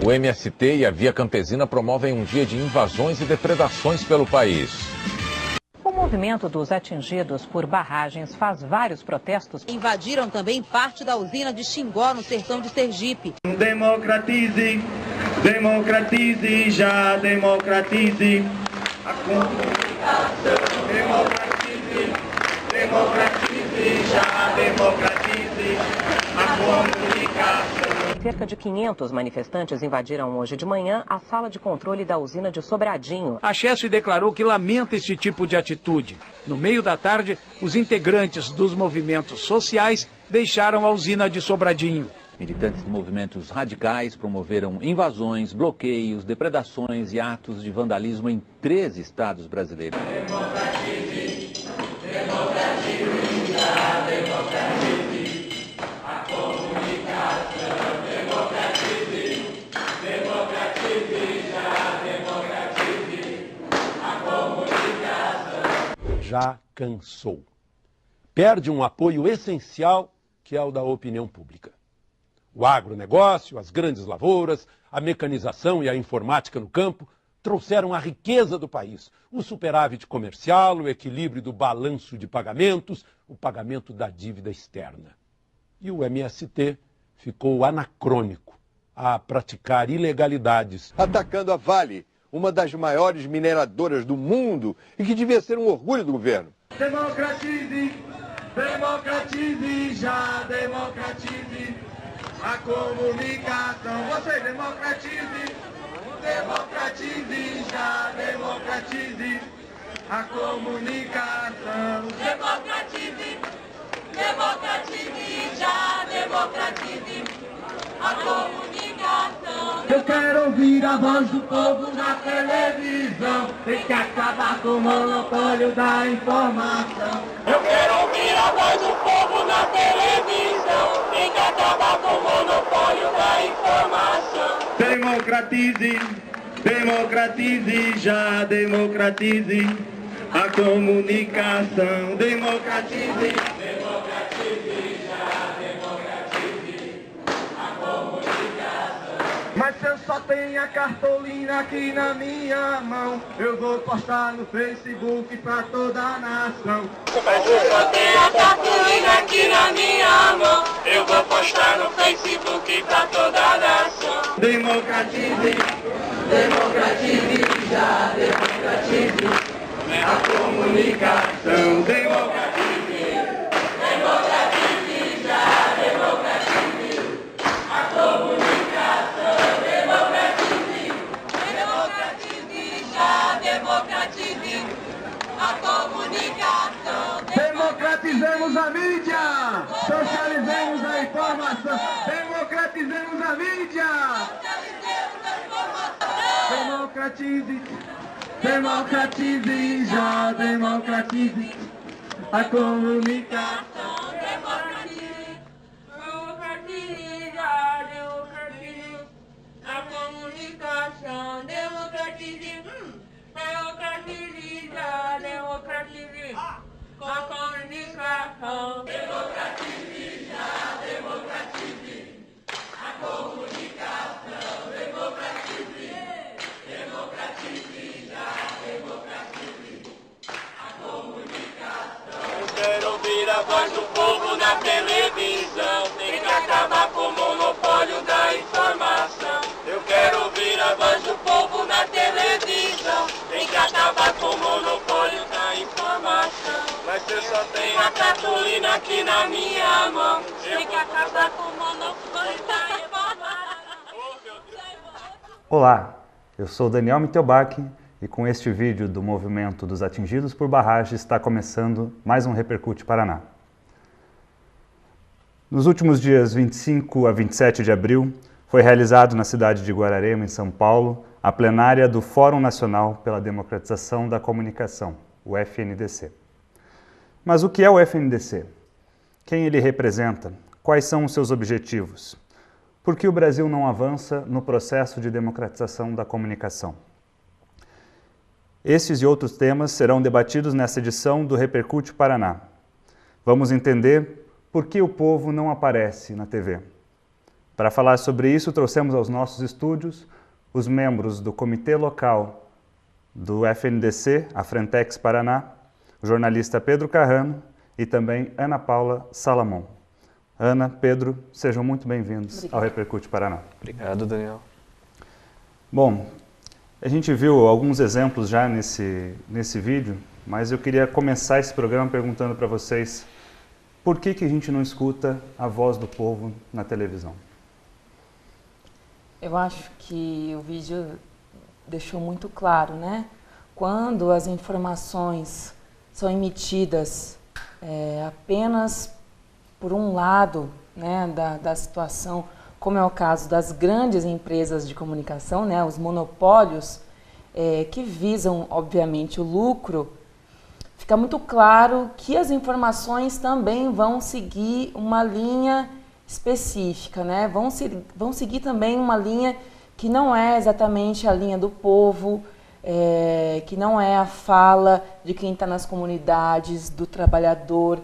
O MST e a Via Campesina promovem um dia de invasões e depredações pelo país. O movimento dos atingidos por barragens faz vários protestos. Invadiram também parte da usina de Xingó, no sertão de Sergipe. Democratize, democratize, já democratize a comunicação. Democratize, democratize, já democratize a comunicação. Cerca de 500 manifestantes invadiram hoje de manhã a sala de controle da usina de Sobradinho. A Chesf declarou que lamenta esse tipo de atitude. No meio da tarde, os integrantes dos movimentos sociais deixaram a usina de Sobradinho. Militantes de movimentos radicais promoveram invasões, bloqueios, depredações e atos de vandalismo em 13 estados brasileiros. Democratize, democratize, já democratize a comunicação. Democratize, democratize, já democratize a comunicação. Já cansou. Perde um apoio essencial, que é o da opinião pública. O agronegócio, as grandes lavouras, a mecanização e a informática no campo trouxeram a riqueza do país, o superávit comercial, o equilíbrio do balanço de pagamentos, o pagamento da dívida externa. E o MST ficou anacrônico a praticar ilegalidades. Atacando a Vale, uma das maiores mineradoras do mundo e que devia ser um orgulho do governo. Democratize, democratize, já democratize a comunicação. Você democratize, democratize, já democratize a comunicação. Democratize, democratize, já democratize a comunicação. Eu quero ouvir a voz do povo na televisão. Tem que acabar com o monopólio da informação. Eu quero ouvir a voz do povo na televisão. Tem que acabar com o monopólio da informação. Democratize, democratize, já democratize a comunicação. Democratize, democratize, já democratize a comunicação. Mas se eu só tenho a cartolina aqui na minha mão, eu vou postar no Facebook pra toda a nação. Mas se eu só tenho a cartolina aqui na minha mão, eu vou postar no Facebook pra toda a nação. Democratize, democratize, já democratize a comunicação. Democratize, democratize, já democratize a comunicação. Democratize, democratize, já democratize a comunicação. Democratizemos a mídia, socializemos a informação. Democratizemos a mídia, socializemos a informação. Democratize, democratize, já democratize a comunicação. Democratize, democratize, já democratize a comunicação. Democratize, democratize, já democratize a comunicação. Democratize, já democratize a comunicação. Democratize, democratize, já democratize a comunicação. Eu quero ouvir a voz do povo na televisão. Tem que acabar com o monopólio da informação. Eu quero ouvir a voz do povo na televisão. Tem que acabar com o monopólio da informação. Mas eu só tenho a cartolina aqui na minha mão. Tem que acabar com o monopólio da informação. Olá, eu sou Daniel Mittelbach e com este vídeo do movimento dos atingidos por barragens está começando mais um Repercute Paraná. Nos últimos dias 25 a 27 de abril, foi realizado na cidade de Guararema, em São Paulo, a plenária do Fórum Nacional pela Democratização da Comunicação, o FNDC. Mas o que é o FNDC? Quem ele representa? Quais são os seus objetivos? Por que o Brasil não avança no processo de democratização da comunicação? Estes e outros temas serão debatidos nesta edição do Repercute Paraná. Vamos entender por que o povo não aparece na TV. Para falar sobre isso, trouxemos aos nossos estúdios os membros do Comitê Local do FNDC, a Frentex Paraná, o jornalista Pedro Carrano e também Ana Paula Salamon. Ana, Pedro, sejam muito bem-vindos ao Repercute Paraná. Obrigado, Daniel. Bom, a gente viu alguns exemplos já nesse vídeo, mas eu queria começar esse programa perguntando para vocês por que a gente não escuta a voz do povo na televisão? Eu acho que o vídeo deixou muito claro, né? Quando as informações são emitidas apenas por um lado, né, da situação, como é o caso das grandes empresas de comunicação, né, os monopólios que visam, obviamente, o lucro, fica muito claro que as informações também vão seguir uma linha específica, né? Vão seguir também uma linha que não é exatamente a linha do povo, que não é a fala de quem está nas comunidades, do trabalhador,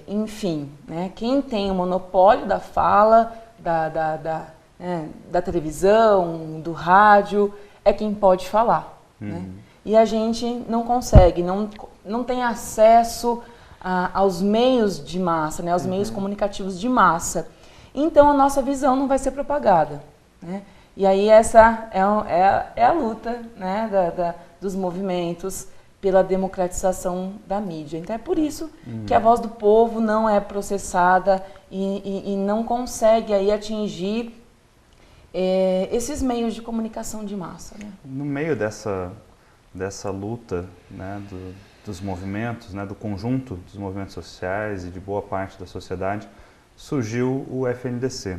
enfim, né? Quem tem o monopólio da fala, da televisão, do rádio, é quem pode falar, né? E a gente não consegue, não tem acesso aos meios de massa, né, aos meios comunicativos de massa. Então a nossa visão não vai ser propagada, né? E aí essa é a luta, né, dos movimentos pela democratização da mídia. Então é por isso que a voz do povo não é processada e não consegue aí atingir esses meios de comunicação de massa, né? No meio dessa luta, né, dos movimentos, né, do conjunto dos movimentos sociais e de boa parte da sociedade, surgiu o FNDC.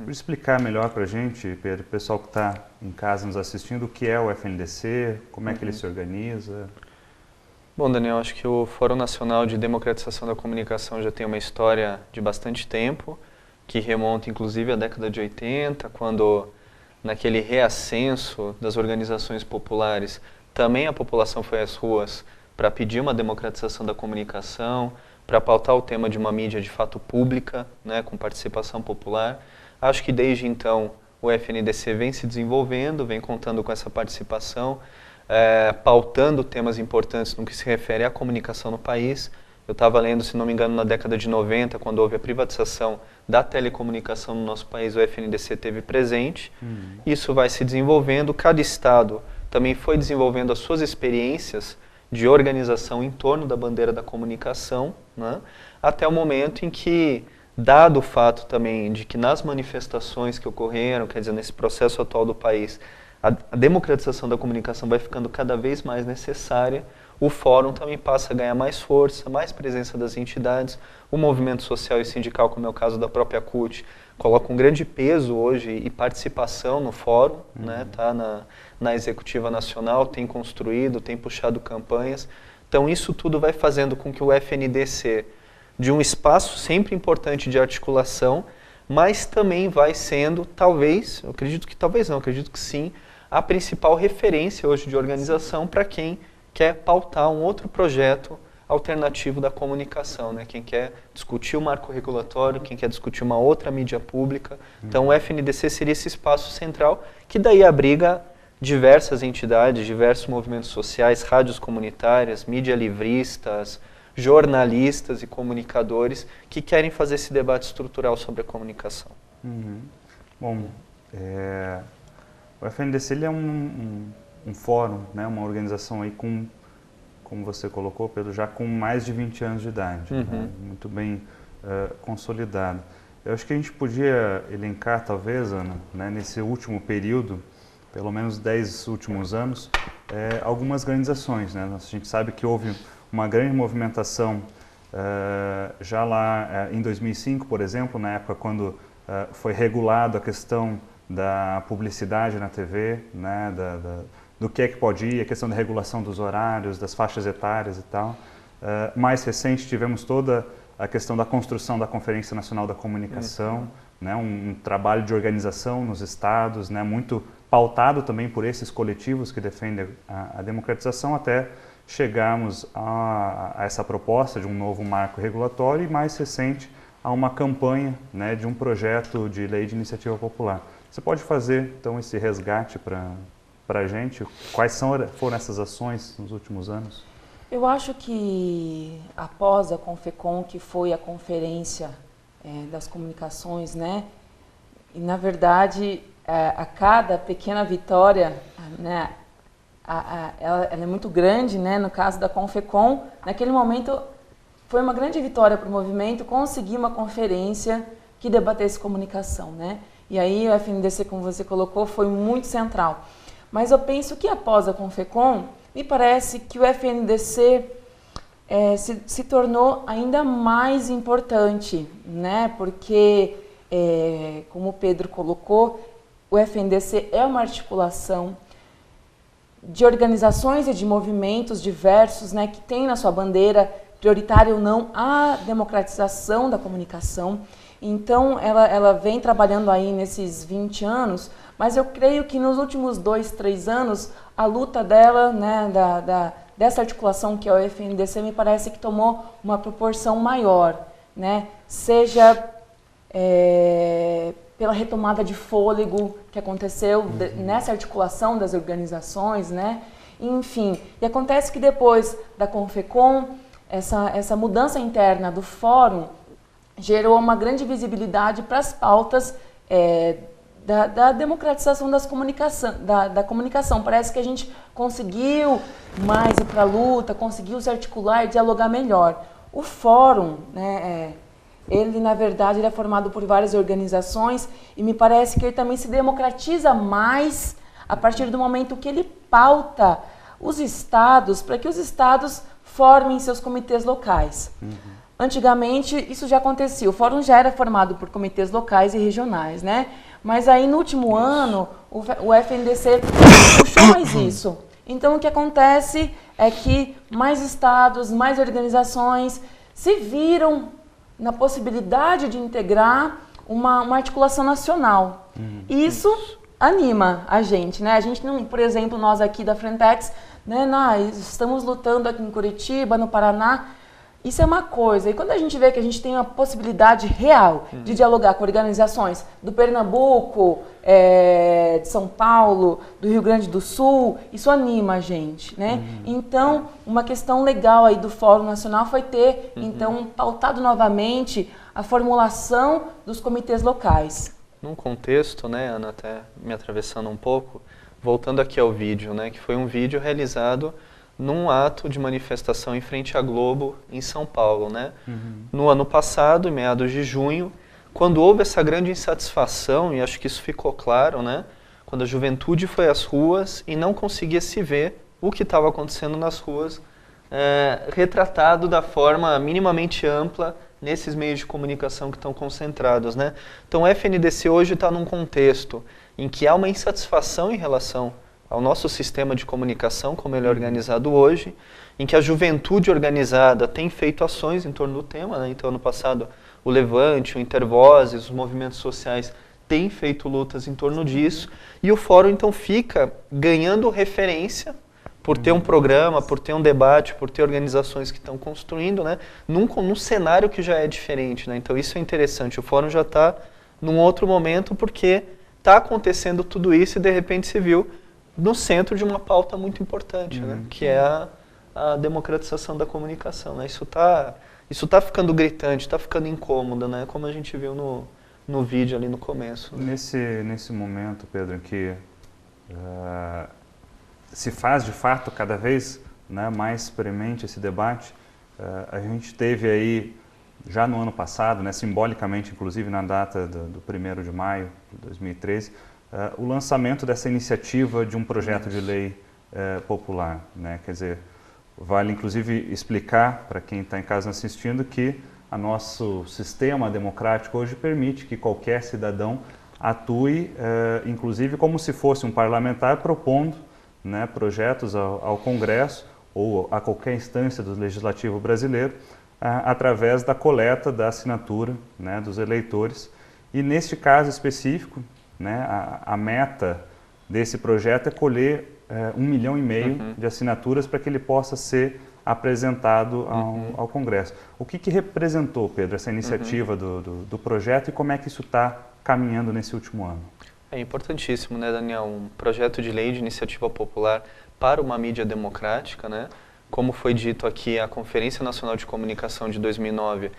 Por explicar melhor para a gente, Pedro, o pessoal que está em casa nos assistindo, o que é o FNDC, como é que ele se organiza? Bom, Daniel, acho que o Fórum Nacional de Democratização da Comunicação já tem uma história de bastante tempo, que remonta inclusive à década de 80, quando naquele reascenso das organizações populares, também a população foi às ruas para pedir uma democratização da comunicação, para pautar o tema de uma mídia de fato pública, né, com participação popular. Acho que desde então o FNDC vem se desenvolvendo, vem contando com essa participação, pautando temas importantes no que se refere à comunicação no país. Eu estava lendo, se não me engano, na década de 90, quando houve a privatização da telecomunicação no nosso país, o FNDC esteve presente. Isso vai se desenvolvendo, cada estado também foi desenvolvendo as suas experiências de organização em torno da bandeira da comunicação, né, até o momento em que, dado o fato também de que nas manifestações que ocorreram, quer dizer, nesse processo atual do país, a democratização da comunicação vai ficando cada vez mais necessária, o fórum também passa a ganhar mais força, mais presença das entidades, o movimento social e sindical, como é o caso da própria CUT, coloca um grande peso hoje e participação no fórum, né, tá na executiva nacional, tem construído, tem puxado campanhas. Então isso tudo vai fazendo com que o FNDC, de um espaço sempre importante de articulação, mas também vai sendo, talvez, eu acredito que talvez não, acredito que sim, a principal referência hoje de organização para quem quer pautar um outro projeto alternativo da comunicação, né? Quem quer discutir o marco regulatório, quem quer discutir uma outra mídia pública. Então o FNDC seria esse espaço central que daí abriga diversas entidades, diversos movimentos sociais, rádios comunitárias, mídia livristas, jornalistas e comunicadores que querem fazer esse debate estrutural sobre a comunicação. Bom, o FNDC ele é um fórum, né, uma organização aí com, como você colocou, Pedro, já com mais de 20 anos de idade, né, muito bem consolidado. Eu acho que a gente podia elencar, talvez, Ana, né, nesse último período, pelo menos 10 últimos anos, algumas grandes ações, né? A gente sabe que houve uma grande movimentação já lá em 2005, por exemplo, na época quando foi regulado a questão da publicidade na TV, né, do que é que pode ir, a questão da regulação dos horários, das faixas etárias e tal. Mais recente tivemos toda a questão da construção da Conferência Nacional da Comunicação, né, um trabalho de organização nos estados, né, muito pautado também por esses coletivos que defendem a democratização, até chegarmos a essa proposta de um novo marco regulatório e, mais recente, a uma campanha, né, de um projeto de lei de iniciativa popular. Você pode fazer, então, esse resgate para a gente? Quais foram essas ações nos últimos anos? Eu acho que após a Confecom, que foi a conferência das comunicações, né, e na verdade a cada pequena vitória, né, ela é muito grande, né, no caso da Confecom, naquele momento foi uma grande vitória para o movimento conseguir uma conferência que debatesse comunicação, né? E aí o FNDC, como você colocou, foi muito central. Mas eu penso que após a Confecom, me parece que o FNDC se tornou ainda mais importante, né? Porque, como o Pedro colocou, o FNDC é uma articulação de organizações e de movimentos diversos, né, que tem na sua bandeira, prioritária ou não, a democratização da comunicação. Então, ela vem trabalhando aí nesses 20 anos, mas eu creio que nos últimos 2, 3 anos, a luta dela, né, dessa articulação que é o FNDC, me parece que tomou uma proporção maior, né, seja pela retomada de fôlego que aconteceu nessa articulação das organizações, né, enfim. E acontece que depois da Confecom, essa mudança interna do fórum gerou uma grande visibilidade para as pautas da democratização da comunicação. Parece que a gente conseguiu mais ir para a luta, conseguiu se articular e dialogar melhor. O fórum, né, ele na verdade ele é formado por várias organizações e me parece que ele também se democratiza mais a partir do momento que ele pauta os estados, para que os estados formem seus comitês locais. Antigamente, isso já acontecia. O fórum já era formado por comitês locais e regionais, né? Mas aí, no último ano, o FNDC puxou mais isso. Então, o que acontece é que mais estados, mais organizações se viram na possibilidade de integrar uma articulação nacional. E isso anima a gente, né? A gente não, por exemplo, nós aqui da Frentex, né, nós estamos lutando aqui em Curitiba, no Paraná, isso é uma coisa. E quando a gente vê que a gente tem uma possibilidade real de dialogar com organizações do Pernambuco, de São Paulo, do Rio Grande do Sul, isso anima a gente, né? Então, uma questão legal aí do Fórum Nacional foi ter, então, pautado novamente a formulação dos comitês locais. Num contexto, né, Ana, até me atravessando um pouco, voltando aqui ao vídeo, né, que foi um vídeo realizado num ato de manifestação em frente à Globo, em São Paulo, né? No ano passado, em meados de junho, quando houve essa grande insatisfação, e acho que isso ficou claro, né? Quando a juventude foi às ruas e não conseguia se ver o que estava acontecendo nas ruas, retratado da forma minimamente ampla nesses meios de comunicação que estão concentrados, né? Então o FNDC hoje está num contexto em que há uma insatisfação em relação ao nosso sistema de comunicação, como ele é organizado hoje, em que a juventude organizada tem feito ações em torno do tema, né? Então, ano passado, o Levante, o Intervozes, os movimentos sociais têm feito lutas em torno disso, e o fórum, então, fica ganhando referência por ter um programa, por ter um debate, por ter organizações que estão construindo, né? Num cenário que já é diferente, né? Então, isso é interessante. O fórum já está num outro momento, porque está acontecendo tudo isso e, de repente, se viu no centro de uma pauta muito importante, né? Que é a democratização da comunicação, né? Isso tá ficando gritante, está ficando incômodo, né? Como a gente viu no vídeo ali no começo. Né? Nesse momento, Pedro, em que se faz de fato cada vez, né, mais premente esse debate, a gente teve aí, já no ano passado, né, simbolicamente, inclusive na data do 1º de maio de 2013, o lançamento dessa iniciativa de um projeto de lei popular, né? Quer dizer, vale inclusive explicar para quem está em casa assistindo que o nosso sistema democrático hoje permite que qualquer cidadão atue, inclusive como se fosse um parlamentar propondo, né, projetos ao Congresso ou a qualquer instância do Legislativo brasileiro, através da coleta da assinatura, né, dos eleitores. E neste caso específico, né, a meta desse projeto é colher 1,5 milhão de assinaturas para que ele possa ser apresentado ao Congresso. O que representou, Pedro, essa iniciativa do projeto e como é que isso está caminhando nesse último ano? É importantíssimo, né, Daniel? Um projeto de lei de iniciativa popular para uma mídia democrática, né? Como foi dito aqui, a Conferência Nacional de Comunicação de 2009,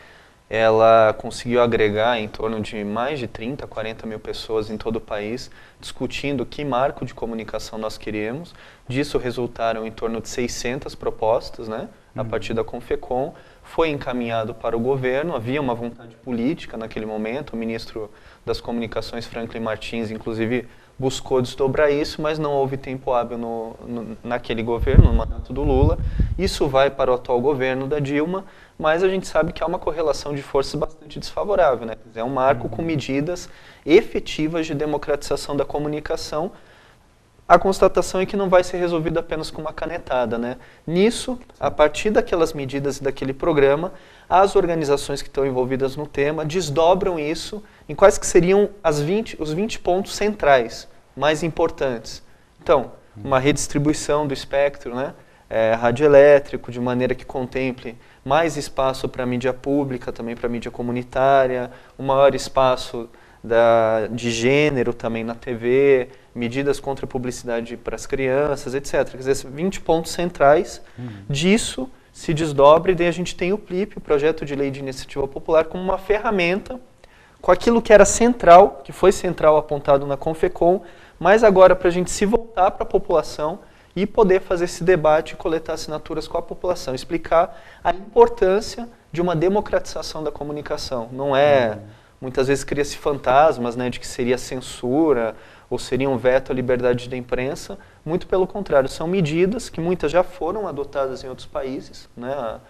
ela conseguiu agregar em torno de mais de 30, 40 mil pessoas em todo o país, discutindo que marco de comunicação nós queríamos. Disso resultaram em torno de 600 propostas, né, a partir da Confecom. Foi encaminhado para o governo, havia uma vontade política naquele momento, o ministro das Comunicações, Franklin Martins, inclusive, buscou desdobrar isso, mas não houve tempo hábil naquele governo, no mandato do Lula. Isso vai para o atual governo da Dilma, mas a gente sabe que há uma correlação de forças bastante desfavorável, né? É um marco com medidas efetivas de democratização da comunicação. A constatação é que não vai ser resolvido apenas com uma canetada, né? Nisso, a partir daquelas medidas e daquele programa, as organizações que estão envolvidas no tema desdobram isso em quais que seriam os 20 pontos centrais, mais importantes. Então, uma redistribuição do espectro, né? Radioelétrico, de maneira que contemple mais espaço para a mídia pública, também para a mídia comunitária, um maior espaço de gênero também na TV, medidas contra a publicidade para as crianças, etc. Quer dizer, 20 pontos centrais disso se desdobra e daí a gente tem o PLIP, o Projeto de Lei de Iniciativa Popular, como uma ferramenta com aquilo que era central, que foi central apontado na Confecom, mas agora para a gente se voltar para a população e poder fazer esse debate e coletar assinaturas com a população, explicar a importância de uma democratização da comunicação. Não é, muitas vezes cria-se fantasmas, né, de que seria censura ou seria um veto à liberdade da imprensa, muito pelo contrário, são medidas que muitas já foram adotadas em outros países, né?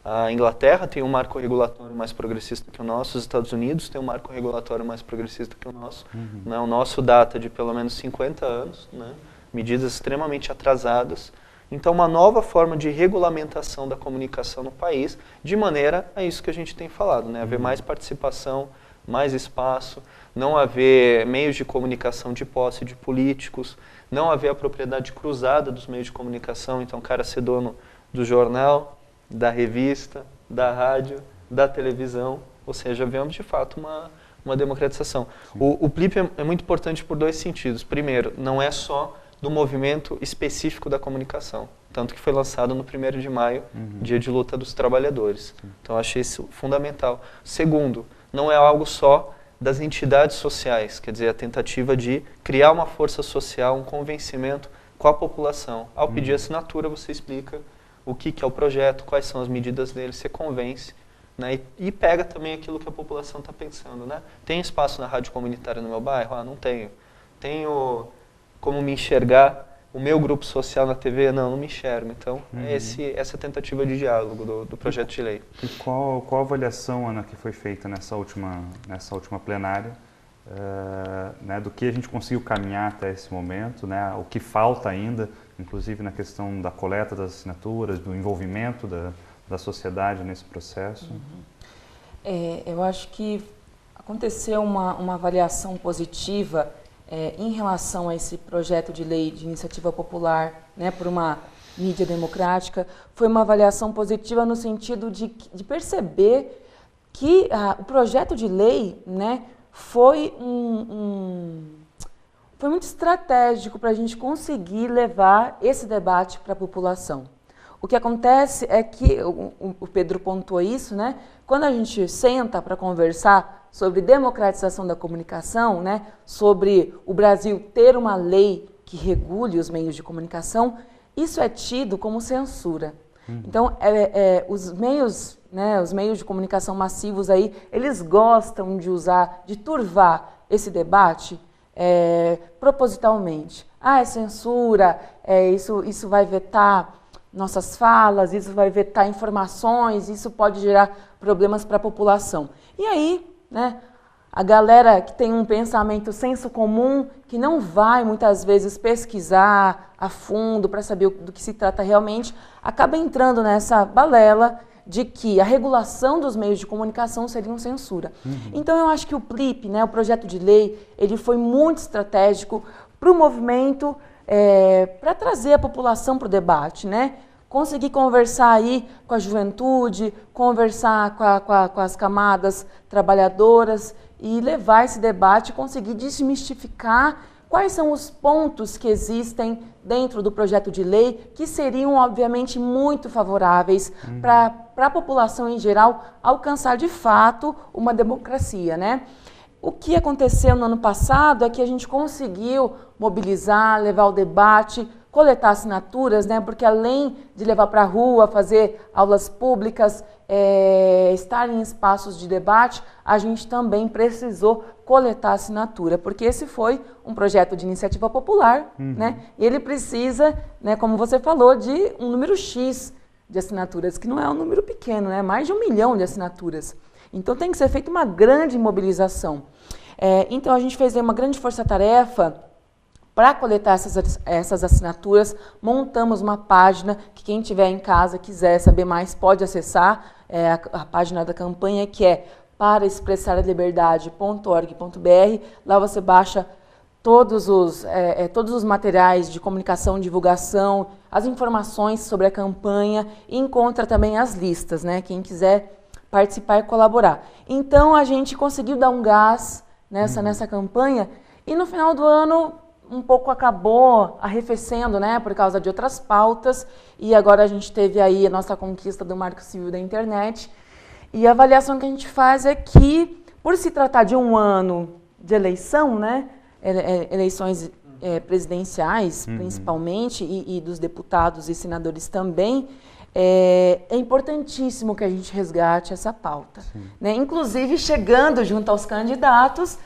A Inglaterra tem um marco regulatório mais progressista que o nosso, os Estados Unidos tem um marco regulatório mais progressista que o nosso, né? O nosso data de pelo menos 50 anos, né? Medidas extremamente atrasadas. Então, uma nova forma de regulamentação da comunicação no país, de maneira a isso que a gente tem falado, né? Haver mais participação, mais espaço, não haver meios de comunicação de posse de políticos, não haver a propriedade cruzada dos meios de comunicação, então o cara ser dono do jornal, da revista, da rádio, da televisão, ou seja, vemos de fato uma democratização. O PLIP é muito importante por dois sentidos. Primeiro, não é só do movimento específico da comunicação, tanto que foi lançado no 1º de maio, dia de luta dos trabalhadores. Então, eu achei isso fundamental. Segundo, não é algo só das entidades sociais, quer dizer, a tentativa de criar uma força social, um convencimento com a população. Ao pedir assinatura, você explica o que é o projeto, quais são as medidas dele, você convence, né, e pega também aquilo que a população está pensando, né? Tem espaço na rádio comunitária no meu bairro? Ah, não tenho. Tenho como me enxergar o meu grupo social na TV? Não me enxergo. Então, é essa tentativa de diálogo do projeto de lei. E qual a avaliação, Ana, que foi feita nessa última plenária, né, do que a gente conseguiu caminhar até esse momento, né, o que falta ainda, inclusive na questão da coleta das assinaturas, do envolvimento da sociedade nesse processo? Eu acho que aconteceu uma avaliação positiva em relação a esse projeto de lei de iniciativa popular, né, por uma mídia democrática. Foi uma avaliação positiva no sentido de perceber que o projeto de lei, né, foi foi muito estratégico para a gente conseguir levar esse debate para a população. O que acontece é que, o Pedro pontuou isso, né? Quando a gente senta para conversar sobre democratização da comunicação, né? Sobre o Brasil ter uma lei que regule os meios de comunicação, isso é tido como censura. Então, os meios de comunicação massivos aí, eles gostam de de turvar esse debate propositalmente. É censura, isso vai vetar nossas falas, isso vai vetar informações, isso pode gerar problemas para a população. E aí, né, a galera que tem um pensamento senso comum, que não vai muitas vezes pesquisar a fundo para saber do que se trata realmente, acaba entrando nessa balela de que a regulação dos meios de comunicação seria uma censura. Então eu acho que o PLIP, né, o projeto de lei, ele foi muito estratégico para o movimento, para trazer a população para o debate, né? conseguir conversar aí com a juventude, conversar com as camadas trabalhadoras e levar esse debate, conseguir desmistificar quais são os pontos que existem dentro do projeto de lei que seriam, obviamente, muito favoráveis para a população em geral alcançar, de fato, uma democracia, né? O que aconteceu no ano passado é que a gente conseguiu mobilizar, levar o debate, coletar assinaturas, né? Porque além de levar para a rua, fazer aulas públicas, estar em espaços de debate, a gente também precisou coletar assinatura, porque esse foi um projeto de iniciativa popular, né? E ele precisa, né, como você falou, de um número X de assinaturas, que não é um número pequeno, né? Mais de 1 milhão de assinaturas. Então tem que ser feita uma grande mobilização. Então a gente fez uma grande força-tarefa para coletar essas assinaturas. Montamos uma página que quem tiver em casa quiser saber mais pode acessar, a página da campanha, que é paraexpressaradliberdade.org.br. Lá você baixa todos os materiais de comunicação, divulgação, as informações sobre a campanha e encontra também as listas, né? Quem quiser participar e colaborar. Então a gente conseguiu dar um gás nessa campanha e no final do ano um pouco acabou arrefecendo, né, por causa de outras pautas, e agora a gente teve aí a nossa conquista do Marco Civil da Internet, e a avaliação que a gente faz é que, por se tratar de um ano de eleição, né, eleições presidenciais, principalmente, e dos deputados e senadores também, é importantíssimo que a gente resgate essa pauta, né, inclusive chegando junto aos candidatos,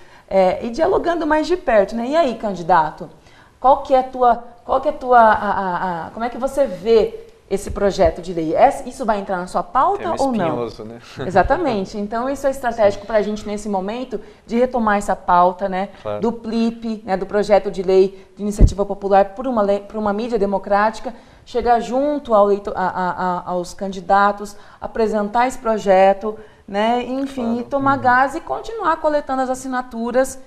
e dialogando mais de perto, né? E aí, candidato, como é que você vê esse projeto de lei? Isso vai entrar na sua pauta ou não? Né? Exatamente. Então, isso é estratégico para a gente nesse momento de retomar essa pauta, né? Claro. Do PLIP, né? Do projeto de lei de iniciativa popular por uma mídia democrática, chegar junto aos candidatos, apresentar esse projeto, né? Enfim, claro. Tomar gás e continuar coletando as assinaturas,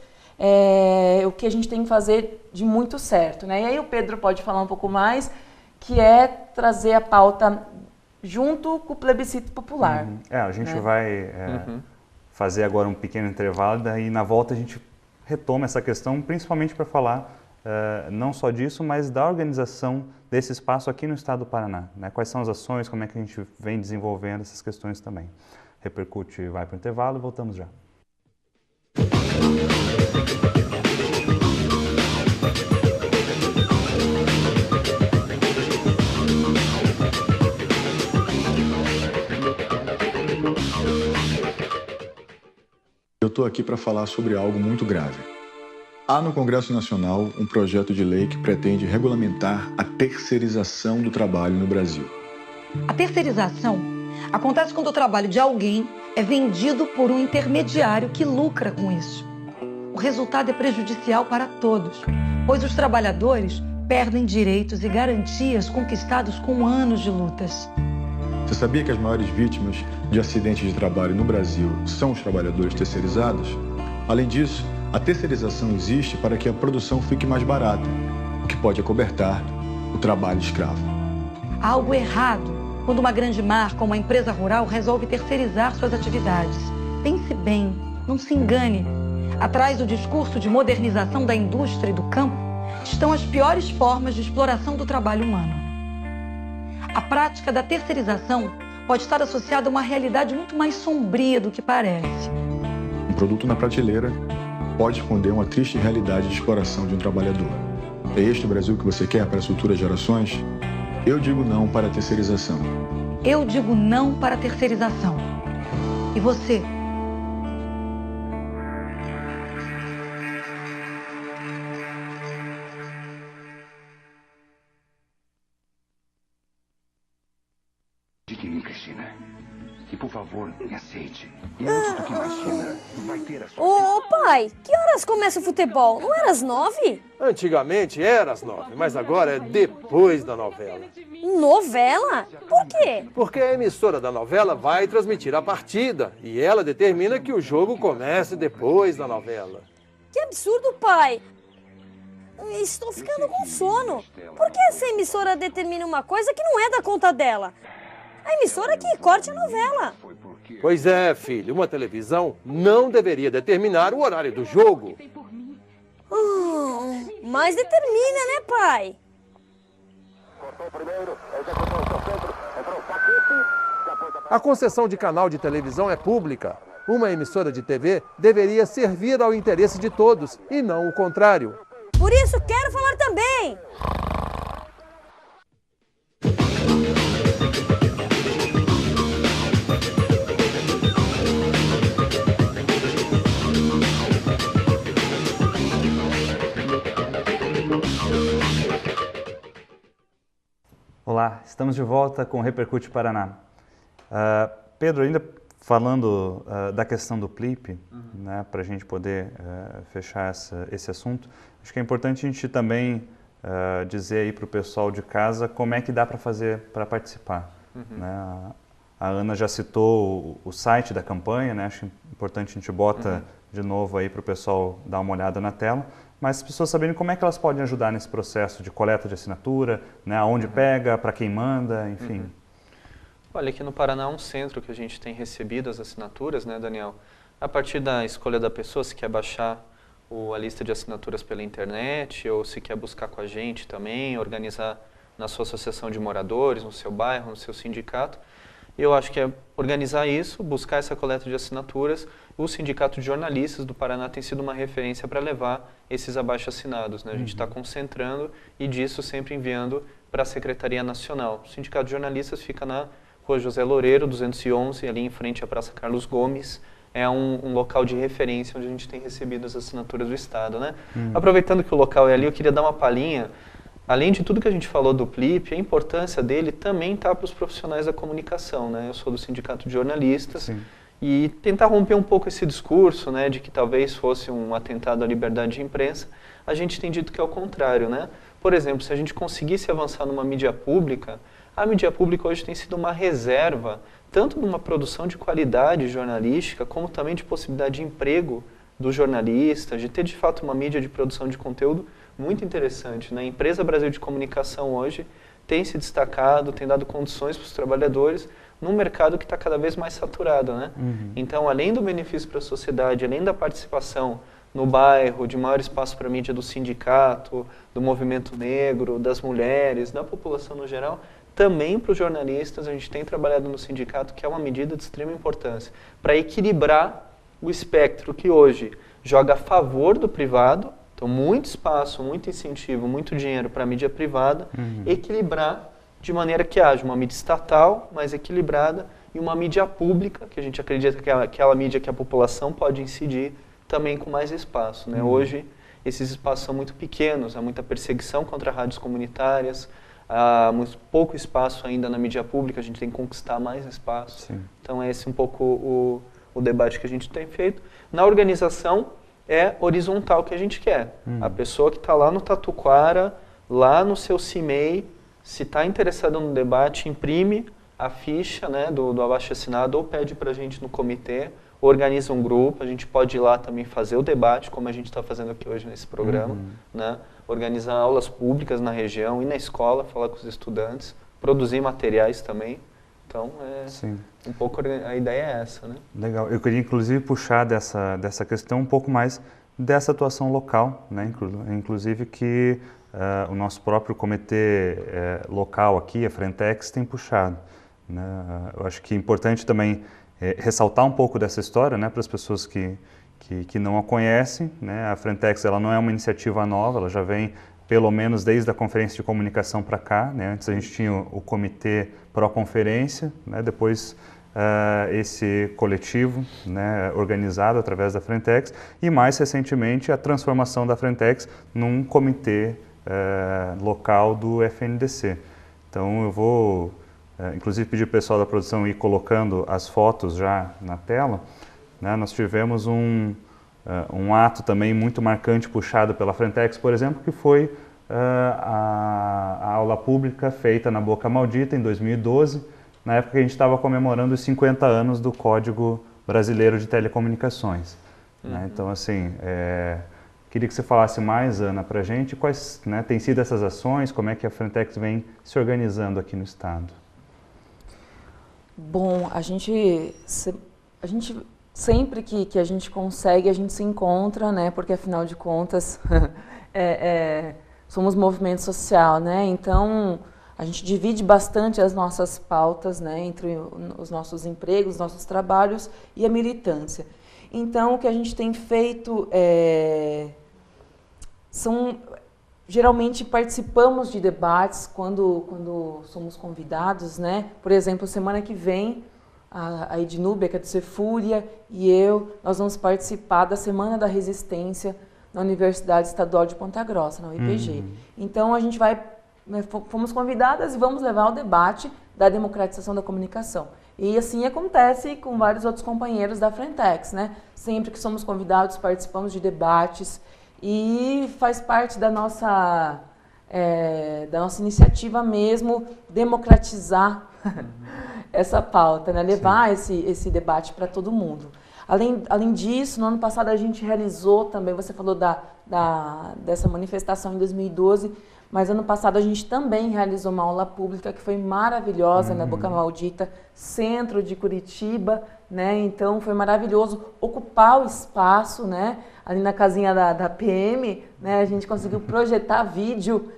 o que a gente tem que fazer de muito certo, né? E aí o Pedro pode falar um pouco mais, que é trazer a pauta junto com o plebiscito popular. A gente vai fazer agora um pequeno intervalo, daí na volta a gente retoma essa questão, principalmente para falar não só disso, mas da organização desse espaço aqui no estado do Paraná, né? Quais são as ações, como é que a gente vem desenvolvendo essas questões também. Repercute, vai para o intervalo e voltamos já. Eu estou aqui para falar sobre algo muito grave. Há no Congresso Nacional um projeto de lei que pretende regulamentar a terceirização do trabalho no Brasil. A terceirização acontece quando o trabalho de alguém é vendido por um intermediário que lucra com isso. O resultado é prejudicial para todos, pois os trabalhadores perdem direitos e garantias conquistados com anos de lutas. Você sabia que as maiores vítimas de acidentes de trabalho no Brasil são os trabalhadores terceirizados? Além disso, a terceirização existe para que a produção fique mais barata, o que pode acobertar o trabalho escravo. Há algo errado quando uma grande marca ou uma empresa rural resolve terceirizar suas atividades. Pense bem, não se engane. Atrás do discurso de modernização da indústria e do campo estão as piores formas de exploração do trabalho humano. A prática da terceirização pode estar associada a uma realidade muito mais sombria do que parece. Um produto na prateleira pode esconder uma triste realidade de exploração de um trabalhador. É este o Brasil que você quer para as futuras gerações? Eu digo não para a terceirização. Eu digo não para a terceirização. E você? De mim, Cristina. E por favor, me aceite. E antes do que imagina, vai ter a sua... Ô, pai, que horas começa o futebol? Não era às 9? Antigamente era às 9, mas agora é depois da novela. Novela? Por quê? Porque a emissora da novela vai transmitir a partida e ela determina que o jogo comece depois da novela. Que absurdo, pai! Estou ficando com sono. Por que essa emissora determina uma coisa que não é da conta dela? A emissora que corte a novela. Pois é, filho. Uma televisão não deveria determinar o horário do jogo. Mas determina, né, pai? A concessão de canal de televisão é pública. Uma emissora de TV deveria servir ao interesse de todos e não o contrário. Por isso quero falar também. Olá, estamos de volta com o Repercute Paraná. Pedro, ainda falando da questão do PLIP, né, para a gente poder fechar esse assunto, acho que é importante a gente também dizer aí para o pessoal de casa como é que dá para fazer para participar. Né? A Ana já citou o site da campanha, né? Acho importante a gente bota de novo aí para o pessoal dar uma olhada na tela, mas as pessoas saberem como é que elas podem ajudar nesse processo de coleta de assinatura, né? Aonde pega, para quem manda, enfim. Olha, aqui no Paraná é um centro que a gente tem recebido as assinaturas, né, Daniel? A partir da escolha da pessoa, se quer baixar a lista de assinaturas pela internet, ou se quer buscar com a gente também, organizar na sua associação de moradores, no seu bairro, no seu sindicato. Eu acho que é organizar isso, buscar essa coleta de assinaturas. O Sindicato de Jornalistas do Paraná tem sido uma referência para levar esses abaixo-assinados, né? A gente está concentrando e disso sempre enviando para a Secretaria Nacional. O Sindicato de Jornalistas fica na Rua José Loureiro, 211, ali em frente à Praça Carlos Gomes. É um local de referência onde a gente tem recebido as assinaturas do Estado, né? Aproveitando que o local é ali, eu queria dar uma palhinha. Além de tudo que a gente falou do PLIP, a importância dele também está para os profissionais da comunicação, né? Eu sou do Sindicato de Jornalistas e tentar romper um pouco esse discurso, né, de que talvez fosse um atentado à liberdade de imprensa. A gente tem dito que é o contrário, né? Por exemplo, se a gente conseguisse avançar numa mídia pública, a mídia pública hoje tem sido uma reserva, tanto de uma produção de qualidade jornalística, como também de possibilidade de emprego dos jornalistas, de ter de fato uma mídia de produção de conteúdo muito interessante, né? A Empresa Brasil de Comunicação hoje tem se destacado, tem dado condições para os trabalhadores num mercado que está cada vez mais saturado, né? Então, além do benefício para a sociedade, além da participação no bairro, de maior espaço para a mídia do sindicato, do movimento negro, das mulheres, da população no geral, também para os jornalistas, a gente tem trabalhado no sindicato, que é uma medida de extrema importância, para equilibrar o espectro que hoje joga a favor do privado. Então, muito espaço, muito incentivo, muito dinheiro para a mídia privada, equilibrar de maneira que haja uma mídia estatal mais equilibrada e uma mídia pública, que a gente acredita que é aquela mídia que a população pode incidir, também com mais espaço, né? Hoje, esses espaços são muito pequenos, há muita perseguição contra rádios comunitárias, há muito pouco espaço ainda na mídia pública, a gente tem que conquistar mais espaço. Então, é esse um pouco o debate que a gente tem feito. Na organização, é horizontal que a gente quer. A pessoa que está lá no Tatuquara, lá no seu CIMEI, se está interessada no debate, imprime a ficha, né, do abaixo-assinado ou pede para a gente no comitê, organiza um grupo, a gente pode ir lá também fazer o debate, como a gente está fazendo aqui hoje nesse programa, né, organizar aulas públicas na região, ir na escola, falar com os estudantes, produzir materiais também. Então, um pouco a ideia é essa, né? Legal. Eu queria, inclusive, puxar dessa questão um pouco mais dessa atuação local, né? Inclusive que o nosso próprio comitê local aqui, a Frentex, tem puxado, né? Eu acho que é importante também ressaltar um pouco dessa história, né, para as pessoas que não a conhecem, né? A Frentex, ela não é uma iniciativa nova, ela já vem pelo menos desde a conferência de comunicação para cá, né? Antes a gente tinha o comitê pró-conferência, né? Depois esse coletivo, né, organizado através da Frentex, e mais recentemente a transformação da Frentex num comitê local do FNDC. Então eu vou, inclusive, pedir para o pessoal da produção ir colocando as fotos já na tela, né? Nós tivemos um ato também muito marcante puxado pela Frentex, por exemplo, que foi a aula pública feita na Boca Maldita em 2012, na época que a gente estava comemorando os 50 anos do Código Brasileiro de Telecomunicações. Né? Então, assim, Queria que você falasse mais, Ana, para a gente quais, né, têm sido essas ações, como é que a Frentex vem se organizando aqui no Estado. Bom, a gente sempre que a gente consegue, a gente se encontra, né? Porque afinal de contas somos movimento social, né? Então a gente divide bastante as nossas pautas, né? Entre os nossos empregos, os nossos trabalhos e a militância. Então o que a gente tem feito geralmente participamos de debates quando somos convidados, né? Por exemplo, semana que vem, a Ednúbia, que é do Cefúria, e nós vamos participar da Semana da Resistência na Universidade Estadual de Ponta Grossa, na UEPG. Então, a gente fomos convidadas e vamos levar o debate da democratização da comunicação. E assim acontece com vários outros companheiros da Frentex, né? Sempre que somos convidados, participamos de debates, e faz parte da nossa iniciativa mesmo democratizar essa pauta, né? Levar esse debate para todo mundo. Além disso, no ano passado a gente realizou também, você falou dessa manifestação em 2012, mas ano passado a gente também realizou uma aula pública que foi maravilhosa na Boca Maldita, centro de Curitiba, né? Então foi maravilhoso ocupar o espaço, né? Ali na casinha da PM, né? A gente conseguiu projetar vídeo,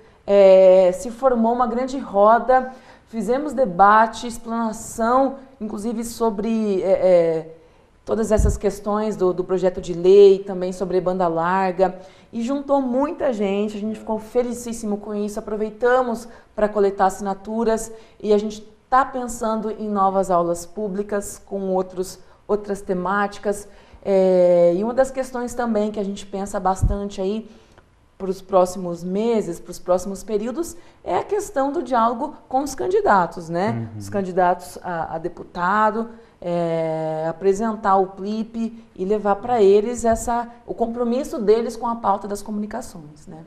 se formou uma grande roda, fizemos debate, explanação, inclusive sobre todas essas questões do projeto de lei, também sobre banda larga, e juntou muita gente, a gente ficou felicíssimo com isso, aproveitamos para coletar assinaturas e a gente está pensando em novas aulas públicas com outras temáticas. E uma das questões também que a gente pensa bastante aí para os próximos meses, para os próximos períodos, é a questão do diálogo com os candidatos, né? Os candidatos a deputado, apresentar o PLIP e levar para eles o compromisso deles com a pauta das comunicações, né?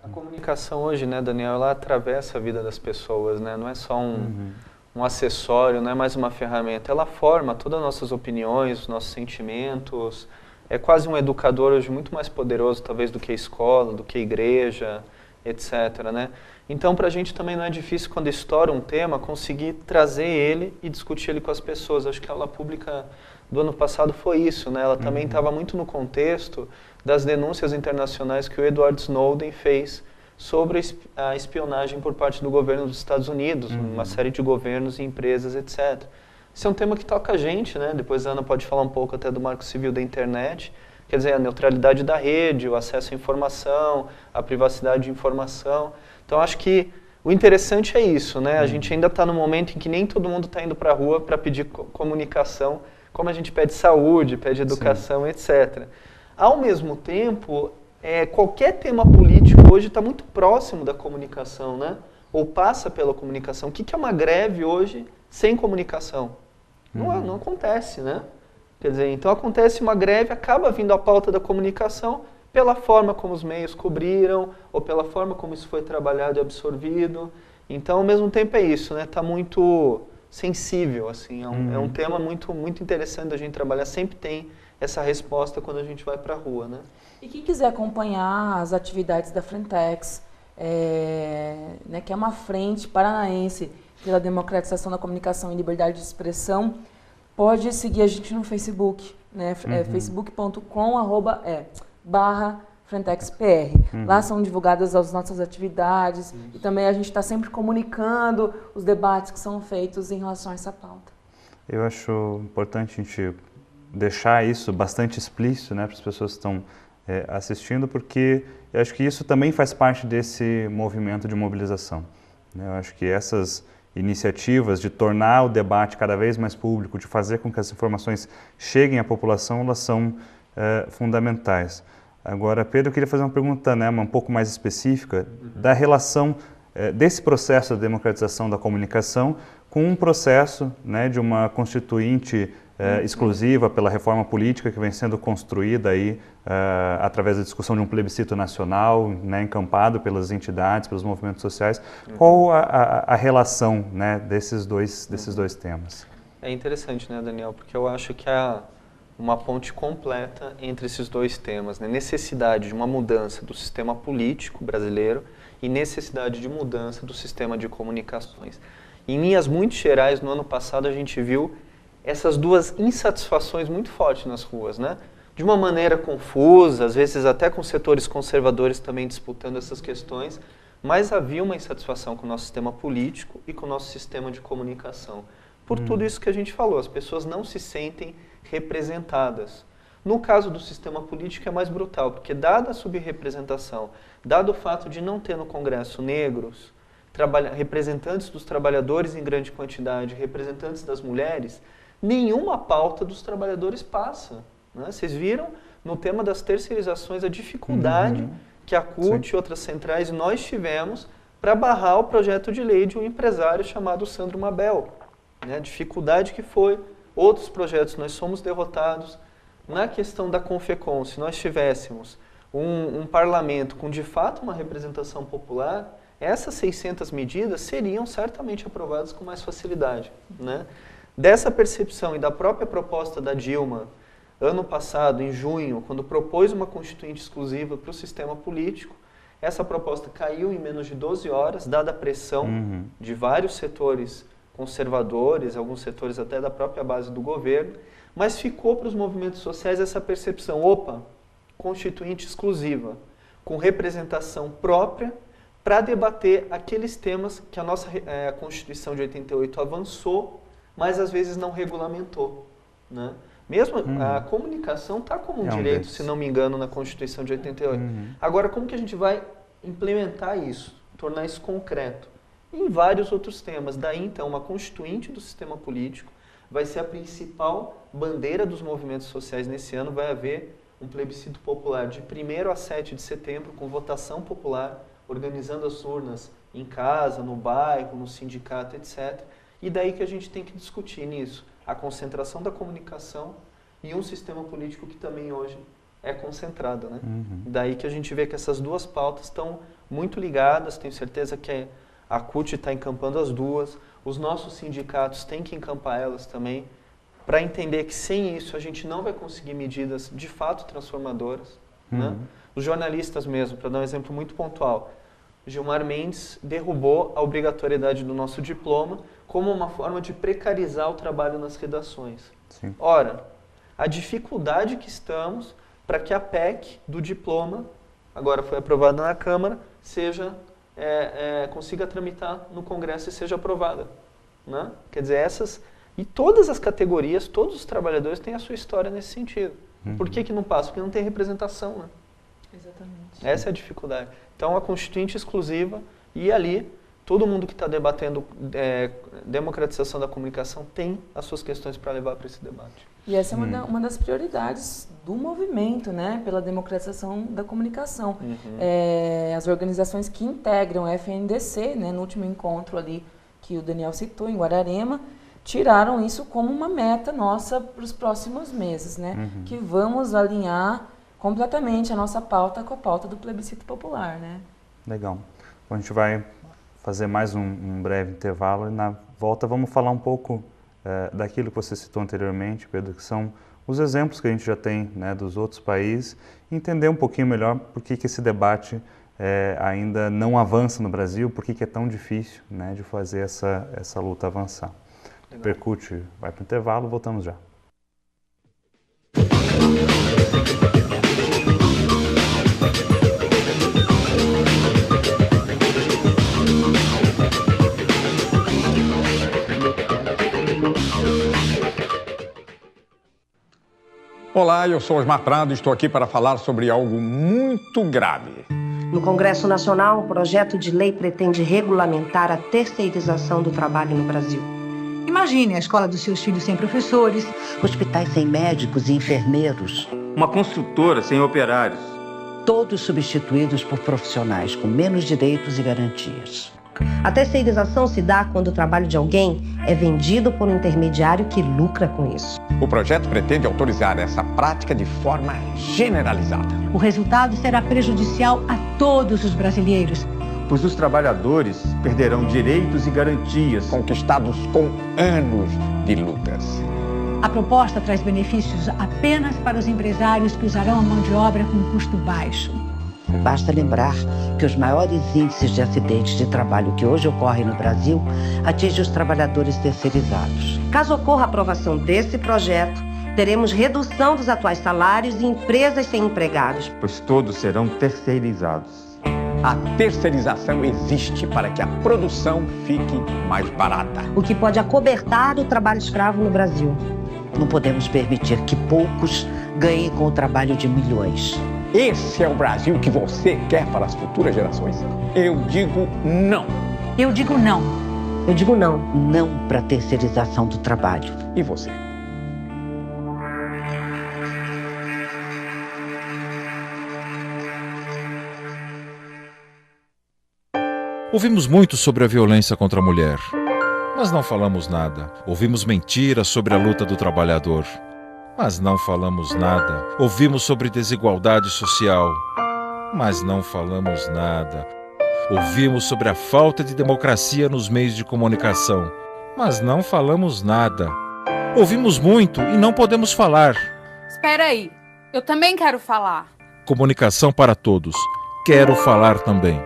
A comunicação hoje, né, Daniel, ela atravessa a vida das pessoas, né? Não é só um acessório, não é mais uma ferramenta. Ela forma todas as nossas opiniões, os nossos sentimentos. É quase um educador hoje muito mais poderoso, talvez, do que a escola, do que a igreja, etc., né? Então, para a gente também não é difícil, quando estoura um tema, conseguir trazer ele e discutir ele com as pessoas. Acho que a aula pública do ano passado foi isso, né? Ela também estava muito no contexto das denúncias internacionais que o Edward Snowden fez sobre a espionagem por parte do governo dos Estados Unidos, uma série de governos e empresas, etc. Esse é um tema que toca a gente, né? Depois a Ana pode falar um pouco até do Marco Civil da Internet, quer dizer, a neutralidade da rede, o acesso à informação, a privacidade de informação. Então, acho que o interessante é isso, né? A gente ainda está no momento em que nem todo mundo está indo para a rua para pedir comunicação, como a gente pede saúde, pede educação, etc. Ao mesmo tempo, qualquer tema político hoje está muito próximo da comunicação, né? Ou passa pela comunicação. O que é uma greve hoje sem comunicação? Não acontece, né? Quer dizer, então acontece uma greve, acaba vindo a pauta da comunicação pela forma como os meios cobriram, ou pela forma como isso foi trabalhado e absorvido. Então, ao mesmo tempo é isso, né? Está muito sensível, assim, é um tema muito, muito interessante da gente trabalhar, sempre tem essa resposta quando a gente vai para a rua, né? E quem quiser acompanhar as atividades da Frentex, né, que é uma frente paranaense pela democratização da comunicação e liberdade de expressão, pode seguir a gente no Facebook, né? facebook.com/FrentexPR. Lá são divulgadas as nossas atividades e também a gente está sempre comunicando os debates que são feitos em relação a essa pauta. Eu acho importante a gente deixar isso bastante explícito, né, para as pessoas que estão assistindo, porque eu acho que isso também faz parte desse movimento de mobilização, né? Eu acho que essas iniciativas de tornar o debate cada vez mais público, de fazer com que as informações cheguem à população, elas são fundamentais. Agora, Pedro, eu queria fazer uma pergunta, né, um pouco mais específica, da relação desse processo de democratização da comunicação com um processo, né, de uma constituinte exclusiva pela reforma política que vem sendo construída aí através da discussão de um plebiscito nacional, né, encampado pelas entidades, pelos movimentos sociais. Qual a relação, né, desses dois temas? É interessante, né, Daniel, porque eu acho que uma ponte completa entre esses dois temas, né? Necessidade de uma mudança do sistema político brasileiro e necessidade de mudança do sistema de comunicações. Em linhas muito gerais, no ano passado a gente viu essas duas insatisfações muito fortes nas ruas, né? De uma maneira confusa, às vezes até com setores conservadores também disputando essas questões, mas havia uma insatisfação com o nosso sistema político e com o nosso sistema de comunicação. Por tudo isso que a gente falou, as pessoas não se sentem representadas. No caso do sistema político é mais brutal, porque dada a subrepresentação, dado o fato de não ter no Congresso negros, representantes dos trabalhadores em grande quantidade, representantes das mulheres, nenhuma pauta dos trabalhadores passa, né? Vocês viram no tema das terceirizações a dificuldade que a CUT e outras centrais nós tivemos para barrar o projeto de lei de um empresário chamado Sandro Mabel. Né? A dificuldade que foi, outros projetos nós somos derrotados. Na questão da Confecom, se nós tivéssemos um parlamento com de fato uma representação popular, essas 600 medidas seriam certamente aprovadas com mais facilidade. Né? Dessa percepção e da própria proposta da Dilma, ano passado, em junho, quando propôs uma constituinte exclusiva para o sistema político, essa proposta caiu em menos de 12 horas, dada a pressão de vários setores conservadores, alguns setores até da própria base do governo, mas ficou para os movimentos sociais essa percepção, opa, constituinte exclusiva, com representação própria, para debater aqueles temas que a nossa Constituição de 88 avançou, mas às vezes não regulamentou. Né? Mesmo a comunicação está como um direito, se não me engano, na Constituição de 88. Agora, como que a gente vai implementar isso, tornar isso concreto? Em vários outros temas. Daí, então, uma constituinte do sistema político vai ser a principal bandeira dos movimentos sociais nesse ano. Vai haver um plebiscito popular de 1º a 7 de setembro, com votação popular, organizando as urnas em casa, no bairro, no sindicato, etc. E daí que a gente tem que discutir nisso a concentração da comunicação e um sistema político que também hoje é concentrado. Né? Daí que a gente vê que essas duas pautas estão muito ligadas, tenho certeza que a CUT está encampando as duas, os nossos sindicatos têm que encampar elas também, para entender que sem isso a gente não vai conseguir medidas de fato transformadoras. Né? Os jornalistas mesmo, para dar um exemplo muito pontual, Gilmar Mendes derrubou a obrigatoriedade do nosso diploma como uma forma de precarizar o trabalho nas redações. Sim. Ora, a dificuldade que estamos para que a PEC do diploma, agora foi aprovada na Câmara, consiga tramitar no Congresso e seja aprovada. Né? Quer dizer, e todas as categorias, todos os trabalhadores têm a sua história nesse sentido. Por que não passa? Porque não tem representação. Né? Exatamente. Essa é a dificuldade. Então, a constituinte exclusiva, e ali, todo mundo que está debatendo democratização da comunicação tem as suas questões para levar para esse debate. E essa é uma das prioridades do movimento, né, pela democratização da comunicação. As organizações que integram o FNDC, né, no último encontro ali que o Daniel citou, em Guararema, tiraram isso como uma meta nossa para os próximos meses, né, que vamos alinhar completamente a nossa pauta com a pauta do plebiscito popular. Né? Legal. Bom, a gente vai fazer mais um breve intervalo e na volta vamos falar um pouco daquilo que você citou anteriormente, Pedro, que são os exemplos que a gente já tem, né, dos outros países, e entender um pouquinho melhor por que esse debate ainda não avança no Brasil, por que é tão difícil, né, de fazer essa luta avançar. Legal. Percute, vai para o intervalo, voltamos já. Olá, eu sou Osmar Prado e estou aqui para falar sobre algo muito grave. No Congresso Nacional, um projeto de lei pretende regulamentar a terceirização do trabalho no Brasil. Imagine a escola dos seus filhos sem professores, hospitais sem médicos e enfermeiros, uma construtora sem operários. Todos substituídos por profissionais com menos direitos e garantias. A terceirização se dá quando o trabalho de alguém é vendido por um intermediário que lucra com isso. O projeto pretende autorizar essa prática de forma generalizada. O resultado será prejudicial a todos os brasileiros, pois os trabalhadores perderão direitos e garantias conquistados com anos de lutas. A proposta traz benefícios apenas para os empresários que usarão a mão de obra com custo baixo. Basta lembrar que os maiores índices de acidentes de trabalho que hoje ocorrem no Brasil atingem os trabalhadores terceirizados. Caso ocorra a aprovação desse projeto, teremos redução dos atuais salários e empresas sem empregados. Pois todos serão terceirizados. A terceirização existe para que a produção fique mais barata. O que pode acobertar o trabalho escravo no Brasil. Não podemos permitir que poucos ganhem com o trabalho de milhões. Esse é o Brasil que você quer para as futuras gerações? Eu digo não. Eu digo não. Eu digo não. Não para a terceirização do trabalho. E você? Ouvimos muito sobre a violência contra a mulher, mas não falamos nada. Ouvimos mentiras sobre a luta do trabalhador, mas não falamos nada. Ouvimos sobre desigualdade social, mas não falamos nada. Ouvimos sobre a falta de democracia nos meios de comunicação, mas não falamos nada. Ouvimos muito e não podemos falar. Espera aí, eu também quero falar. Comunicação para todos. Quero falar também.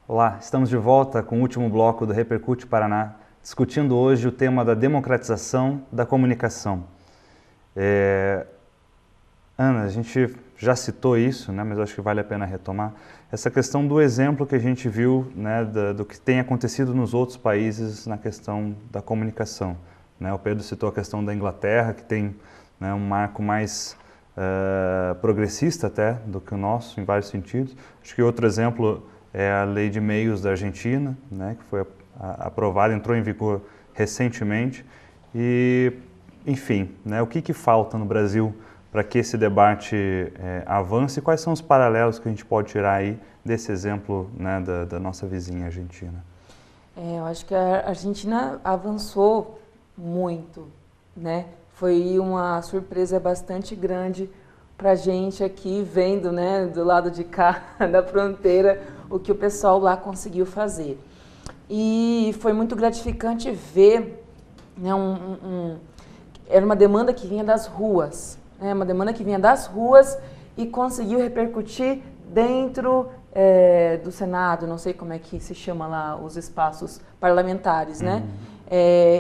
Olá, estamos de volta com o último bloco do Repercute Paraná, discutindo hoje o tema da democratização da comunicação. Ana, a gente já citou isso, né, mas acho que vale a pena retomar, essa questão do exemplo que a gente viu, né, do que tem acontecido nos outros países na questão da comunicação. Né? O Pedro citou a questão da Inglaterra, que tem, né, um marco mais progressista até do que o nosso, em vários sentidos. Acho que outro exemplo é a Lei de Meios da Argentina, né, que foi aprovada, entrou em vigor recentemente. E, enfim, né, o que falta no Brasil para que esse debate avance? E quais são os paralelos que a gente pode tirar aí desse exemplo, né, da nossa vizinha Argentina? Eu acho que a Argentina avançou muito, né? Foi uma surpresa bastante grande para a gente aqui, vendo, né, do lado de cá da fronteira, o que o pessoal lá conseguiu fazer. E foi muito gratificante ver, né, era uma demanda que vinha das ruas, né, uma demanda que vinha das ruas e conseguiu repercutir dentro do Senado, não sei como é que se chama lá, os espaços parlamentares, né?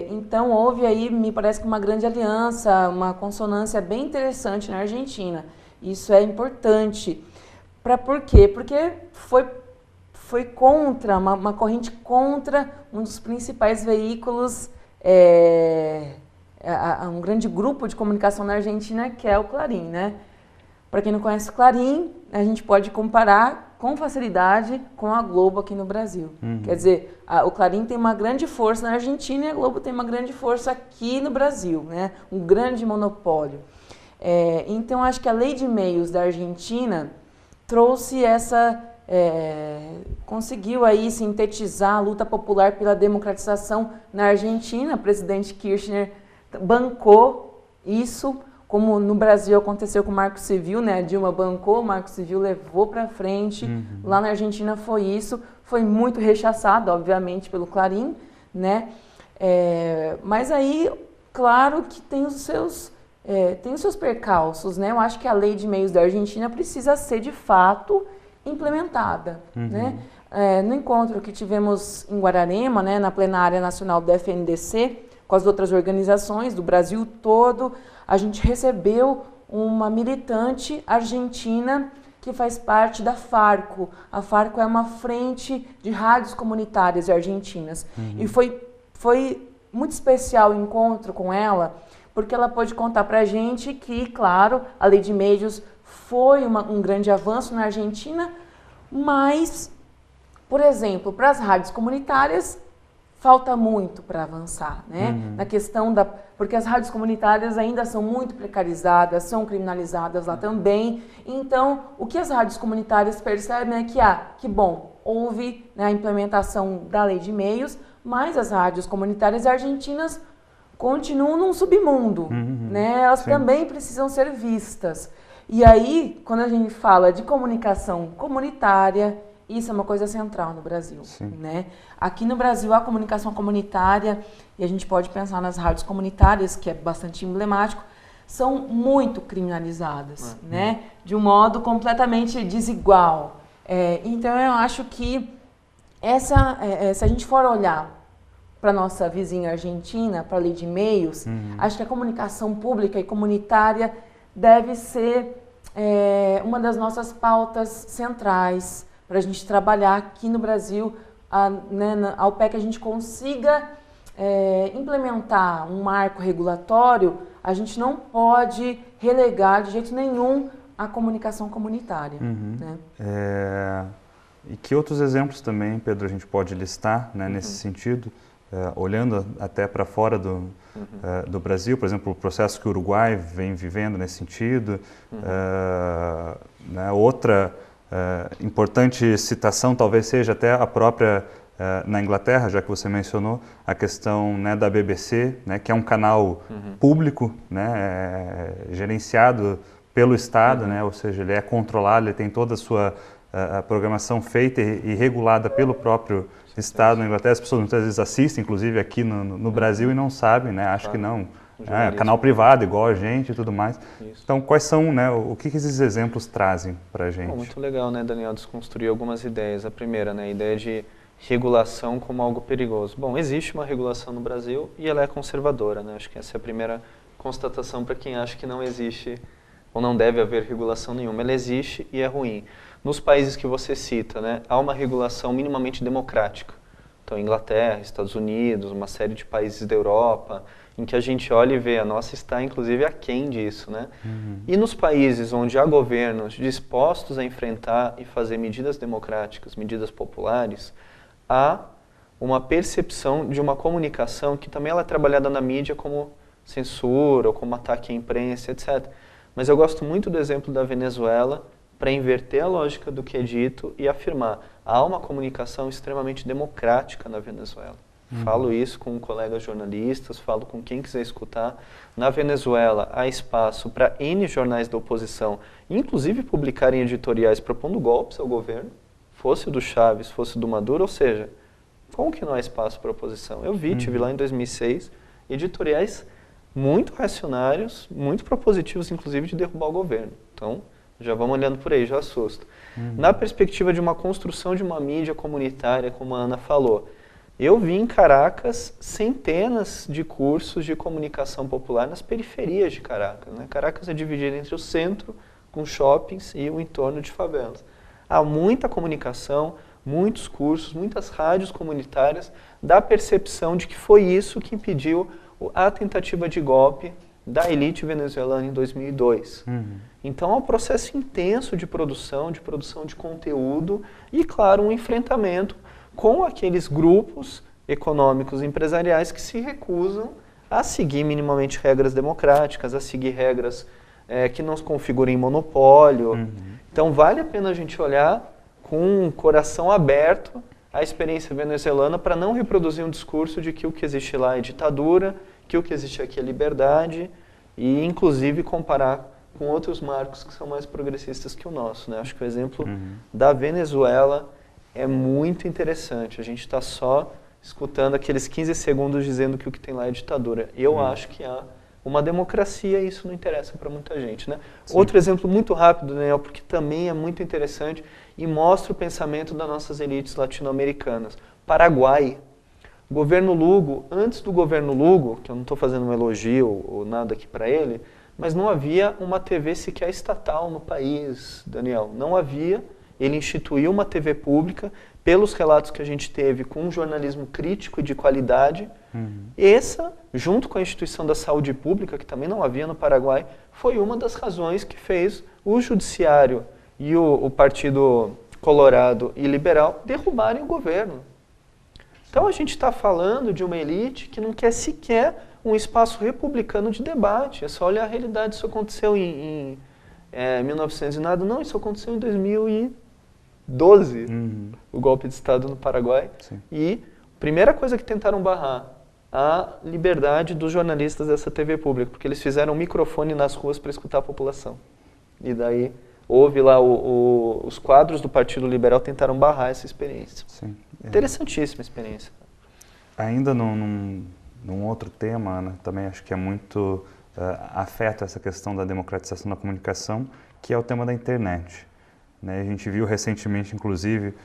Então houve aí, me parece que uma grande aliança, uma consonância bem interessante na Argentina. Isso é importante. Por quê? Porque foi contra, uma corrente contra um dos principais veículos, um grande grupo de comunicação na Argentina, que é o Clarín, né? Para quem não conhece o Clarín, a gente pode comparar com facilidade com a Globo aqui no Brasil. Quer dizer, o Clarín tem uma grande força na Argentina e a Globo tem uma grande força aqui no Brasil, né? Um grande monopólio. Então, acho que a Lei de Meios da Argentina trouxe conseguiu aí sintetizar a luta popular pela democratização na Argentina. O presidente Kirchner bancou isso, como no Brasil aconteceu com o Marco Civil, né? A Dilma bancou, o Marco Civil levou para frente. Lá na Argentina foi isso. Foi muito rechaçado, obviamente, pelo Clarín, né? Mas aí, claro que tem os seus percalços, né? Eu acho que a Lei de Meios da Argentina precisa ser, de fato, implementada, né? No encontro que tivemos em Guararema, né, na plenária nacional do FNDC, com as outras organizações do Brasil todo, a gente recebeu uma militante argentina que faz parte da Farco. A Farco é uma frente de rádios comunitárias argentinas. E foi muito especial o encontro com ela, porque ela pôde contar para a gente que, claro, a Lei de Meios foi um grande avanço na Argentina, mas, por exemplo, para as rádios comunitárias, falta muito para avançar, né? Na questão porque as rádios comunitárias ainda são muito precarizadas, são criminalizadas lá também. Então, o que as rádios comunitárias percebem é que bom, houve, né, a implementação da Lei de Meios, mas as rádios comunitárias argentinas continuam num submundo, né? Elas também precisam ser vistas. E aí, quando a gente fala de comunicação comunitária, isso é uma coisa central no Brasil, né? Aqui no Brasil, a comunicação comunitária, e a gente pode pensar nas rádios comunitárias, que é bastante emblemático, são muito criminalizadas, né? De um modo completamente desigual. Então, eu acho que se a gente for olhar para a nossa vizinha Argentina, para a lei de meios, acho que a comunicação pública e comunitária deve ser uma das nossas pautas centrais para a gente trabalhar aqui no Brasil, ao pé que a gente consiga implementar um marco regulatório. A gente não pode relegar de jeito nenhum a comunicação comunitária. Né? E que outros exemplos também, Pedro, a gente pode listar, né, nesse sentido, olhando até para fora do Brasil, por exemplo, o processo que o Uruguai vem vivendo nesse sentido. Né, outra importante citação talvez seja até a própria na Inglaterra, já que você mencionou, a questão, né, da BBC, né, que é um canal público, né, gerenciado pelo Estado, né, ou seja, ele é controlado, ele tem toda a sua programação feita e regulada pelo próprio Estado na Inglaterra. As pessoas muitas vezes assistem, inclusive aqui no Brasil, e não sabem, né, acham que não. Canal privado, igual a gente e tudo mais. Então, quais são, né, o que esses exemplos trazem para a gente? Muito legal, né, Daniel, desconstruir algumas ideias. A primeira, né, a ideia de regulação como algo perigoso. Bom, existe uma regulação no Brasil e ela é conservadora, né? Acho que essa é a primeira constatação para quem acha que não existe ou não deve haver regulação nenhuma. Ela existe e é ruim. Nos países que você cita, né, há uma regulação minimamente democrática. Então, Inglaterra, Estados Unidos, uma série de países da Europa, em que a gente olha e vê, a nossa está inclusive aquém disso, né? E nos países onde há governos dispostos a enfrentar e fazer medidas democráticas, medidas populares, há uma percepção de uma comunicação que também ela é trabalhada na mídia como censura ou como ataque à imprensa, etc. Mas eu gosto muito do exemplo da Venezuela para inverter a lógica do que é dito e afirmar há uma comunicação extremamente democrática na Venezuela. Falo isso com colegas jornalistas, falo com quem quiser escutar. Na Venezuela há espaço para N jornais da oposição, inclusive publicarem editoriais propondo golpes ao governo, fosse do Chávez, fosse do Maduro, ou seja, como que não há espaço para oposição? Eu tive lá em 2006 editoriais muito reacionários, muito propositivos, inclusive de derrubar o governo. Então, já vamos olhando por aí, já assusta. Na perspectiva de uma construção de uma mídia comunitária, como a Ana falou, eu vi em Caracas centenas de cursos de comunicação popular nas periferias de Caracas, né? Caracas é dividida entre o centro, com shoppings, e o entorno de favelas. Há muita comunicação, muitos cursos, muitas rádios comunitárias, da percepção de que foi isso que impediu a tentativa de golpe da elite venezuelana em 2002. Então é um processo intenso de produção de conteúdo e, claro, um enfrentamento com aqueles grupos econômicos e empresariais que se recusam a seguir minimamente regras democráticas, a seguir regras que não se configurem monopólio. Então vale a pena a gente olhar com o coração aberto a experiência venezuelana para não reproduzir um discurso de que o que existe lá é ditadura, que o que existe aqui é liberdade, e inclusive comparar com outros marcos que são mais progressistas que o nosso, né? Acho que o exemplo da Venezuela é muito interessante. A gente está só escutando aqueles 15 segundos dizendo que o que tem lá é ditadura. Eu acho que há uma democracia e isso não interessa para muita gente, né? Outro exemplo muito rápido, Daniel, porque também é muito interessante e mostra o pensamento das nossas elites latino-americanas. Paraguai. Governo Lugo, antes do governo Lugo, que eu não estou fazendo um elogio ou nada aqui para ele, mas não havia uma TV sequer estatal no país, Daniel. Não havia. Ele instituiu uma TV pública, pelos relatos que a gente teve, com um jornalismo crítico e de qualidade. Essa, junto com a instituição da saúde pública, que também não havia no Paraguai, foi uma das razões que fez o judiciário e o Partido Colorado e Liberal derrubarem o governo. Então a gente está falando de uma elite que não quer sequer um espaço republicano de debate. É só olhar a realidade. Isso aconteceu em 1900 e nada. Não, isso aconteceu em 2012, o golpe de Estado no Paraguai. E a primeira coisa que tentaram barrar a liberdade dos jornalistas dessa TV pública, porque eles fizeram um microfone nas ruas para escutar a população. E daí houve lá, os quadros do Partido Liberal tentaram barrar essa experiência. Sim. Interessantíssima experiência. Ainda num outro tema, Ana, também acho que é muito afeta essa questão da democratização da comunicação, que é o tema da internet. Né? A gente viu recentemente, inclusive,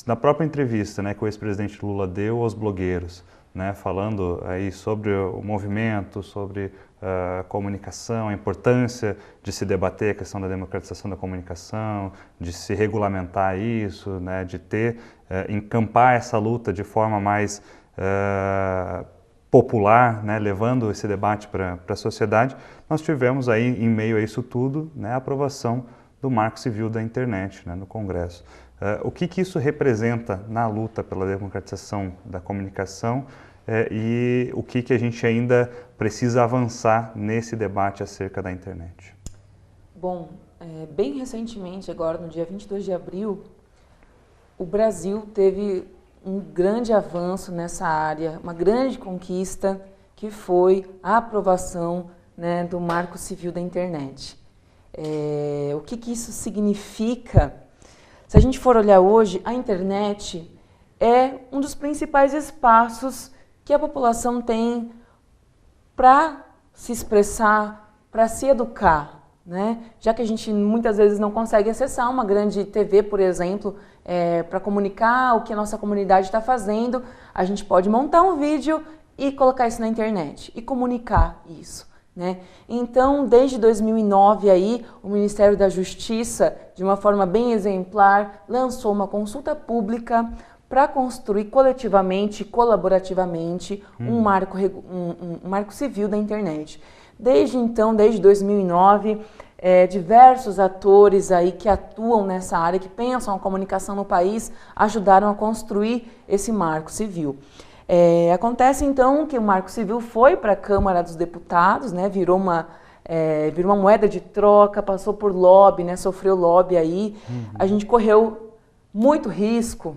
na própria entrevista, né, que o ex-presidente Lula deu aos blogueiros, né, falando aí sobre o movimento, sobre a comunicação, a importância de se debater a questão da democratização da comunicação, de se regulamentar isso, né, de encampar essa luta de forma mais popular, né, levando esse debate para a sociedade. Nós tivemos aí, em meio a isso tudo, né, a aprovação do Marco Civil da Internet, né, no Congresso. O que isso representa na luta pela democratização da comunicação e o que a gente ainda precisa avançar nesse debate acerca da internet? Bom, bem recentemente, agora no dia 22 de abril, o Brasil teve um grande avanço nessa área, uma grande conquista, que foi a aprovação, né, do Marco Civil da Internet. O que isso significa? Se a gente for olhar hoje, a internet é um dos principais espaços que a população tem para se expressar, para se educar, né? Já que a gente muitas vezes não consegue acessar uma grande TV, por exemplo, para comunicar o que a nossa comunidade está fazendo, a gente pode montar um vídeo e colocar isso na internet e comunicar isso. Né? Então, desde 2009, aí, o Ministério da Justiça, de uma forma bem exemplar, lançou uma consulta pública para construir coletivamente, colaborativamente, um marco civil da internet. Desde então, desde 2009, diversos atores aí que atuam nessa área, que pensam a comunicação no país, ajudaram a construir esse marco civil. Acontece então que o Marco Civil foi para a Câmara dos Deputados, né, virou uma moeda de troca, passou por lobby, né, sofreu lobby aí. A gente correu muito risco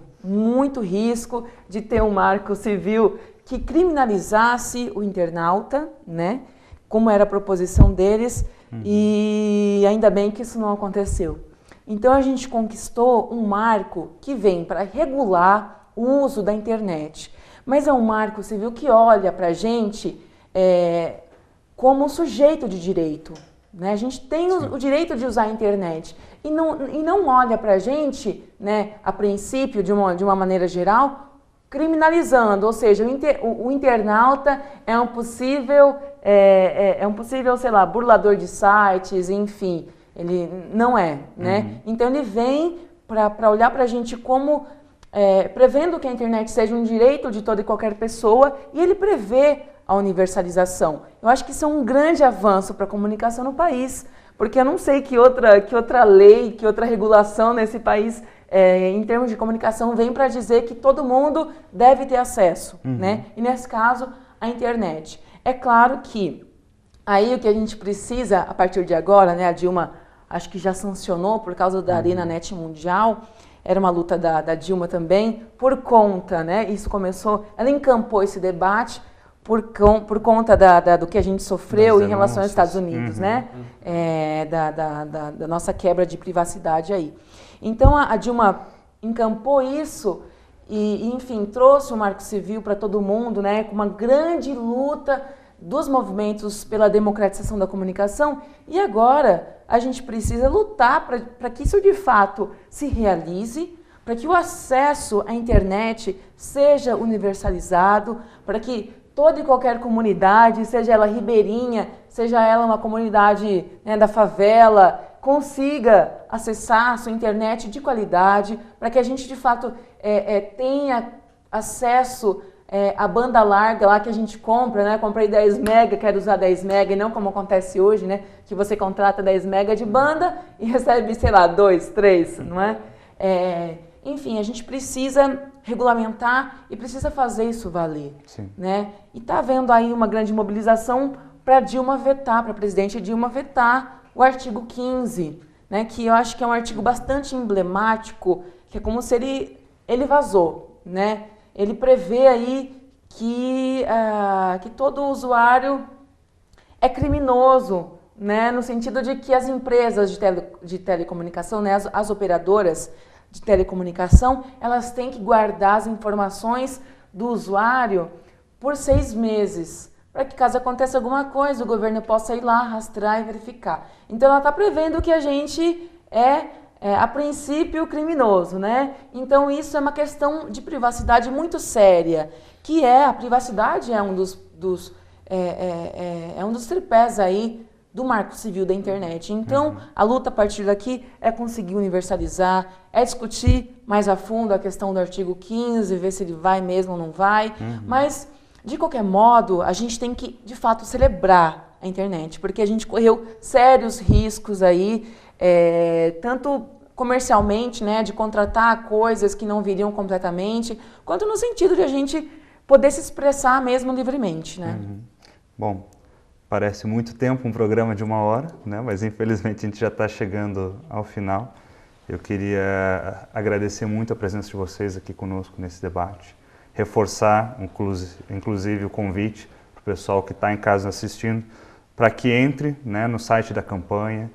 de ter um Marco Civil que criminalizasse o internauta, né, como era a proposição deles, e ainda bem que isso não aconteceu. Então a gente conquistou um marco que vem para regular o uso da internet. Mas é um marco civil que olha para a gente como sujeito de direito. Né? A gente tem o direito de usar a internet e não olha para a gente, né, a princípio, de uma maneira geral, criminalizando. Ou seja, o internauta é um possível, sei lá, burlador de sites, enfim, ele não é. Né? Então ele vem para olhar para a gente como... prevendo que a internet seja um direito de toda e qualquer pessoa, e ele prevê a universalização. Eu acho que isso é um grande avanço para a comunicação no país, porque eu não sei que outra lei, que outra regulação nesse país, em termos de comunicação, vem para dizer que todo mundo deve ter acesso, né? E nesse caso, a internet. É claro que aí o que a gente precisa, a partir de agora, né, a Dilma acho que já sancionou por causa da ArenaNet Mundial. Era uma luta da Dilma também, por conta, né? Isso começou, ela encampou esse debate por conta do que a gente sofreu em relação aos Estados Unidos, né? Da nossa quebra de privacidade aí. Então a Dilma encampou isso e, enfim, trouxe o Marco Civil para todo mundo, né? Com uma grande luta dos movimentos pela democratização da comunicação, e agora a gente precisa lutar para que isso de fato se realize, para que o acesso à internet seja universalizado, para que toda e qualquer comunidade, seja ela ribeirinha, seja ela uma comunidade, né, da favela, consiga acessar a sua internet de qualidade, para que a gente de fato tenha acesso a banda larga lá que a gente compra, né? Comprei 10 mega, quero usar 10 mega, e não como acontece hoje, né? Que você contrata 10 mega de banda e recebe, sei lá, 2, 3, não é? Enfim, a gente precisa regulamentar e precisa fazer isso valer, né? E tá havendo aí uma grande mobilização para Dilma vetar, para a presidente Dilma vetar o artigo 15, né? Que eu acho que é um artigo bastante emblemático, que é como se ele vazou, né? Ele prevê aí que todo usuário é criminoso, né? No sentido de que as empresas de telecomunicação, né? As operadoras de telecomunicação, elas têm que guardar as informações do usuário por 6 meses, para que caso aconteça alguma coisa, o governo possa ir lá, rastrear e verificar. Então ela está prevendo que a gente a princípio, criminoso, né? Então isso é uma questão de privacidade muito séria, que a privacidade é um dos tripés aí do Marco Civil da internet. Então, a luta a partir daqui é conseguir universalizar, é discutir mais a fundo a questão do artigo 15, ver se ele vai mesmo ou não vai, mas, de qualquer modo, a gente tem que, de fato, celebrar a internet, porque a gente correu sérios riscos aí, tanto comercialmente, né, de contratar coisas que não viriam completamente, quanto no sentido de a gente poder se expressar mesmo livremente, né? Bom, parece muito tempo um programa de 1 hora, né? Mas infelizmente a gente já está chegando ao final. Eu queria agradecer muito a presença de vocês aqui conosco nesse debate, reforçar inclusive o convite para o pessoal que está em casa assistindo, para que entre, né, no site da campanha,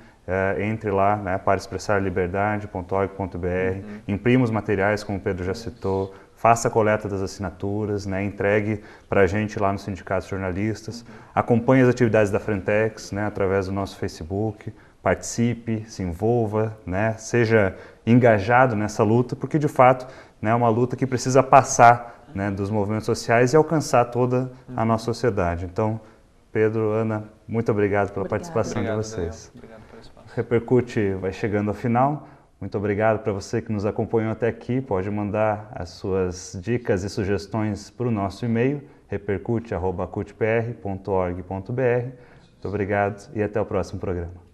entre lá, né, para expressarliberdade.org.br, imprima os materiais, como o Pedro já citou, faça a coleta das assinaturas, né, entregue para a gente lá no Sindicato de Jornalistas, acompanhe as atividades da Frentex, né, através do nosso Facebook, participe, se envolva, né, seja engajado nessa luta, porque de fato, né, é uma luta que precisa passar, né, dos movimentos sociais e alcançar toda a nossa sociedade. Então, Pedro, Ana, muito obrigado pela participação de vocês. Obrigado pelo espaço. Repercute vai chegando ao final. Muito obrigado para você que nos acompanhou até aqui. Pode mandar as suas dicas e sugestões para o nosso e-mail, repercute@cutpr.org.br. Muito obrigado e até o próximo programa.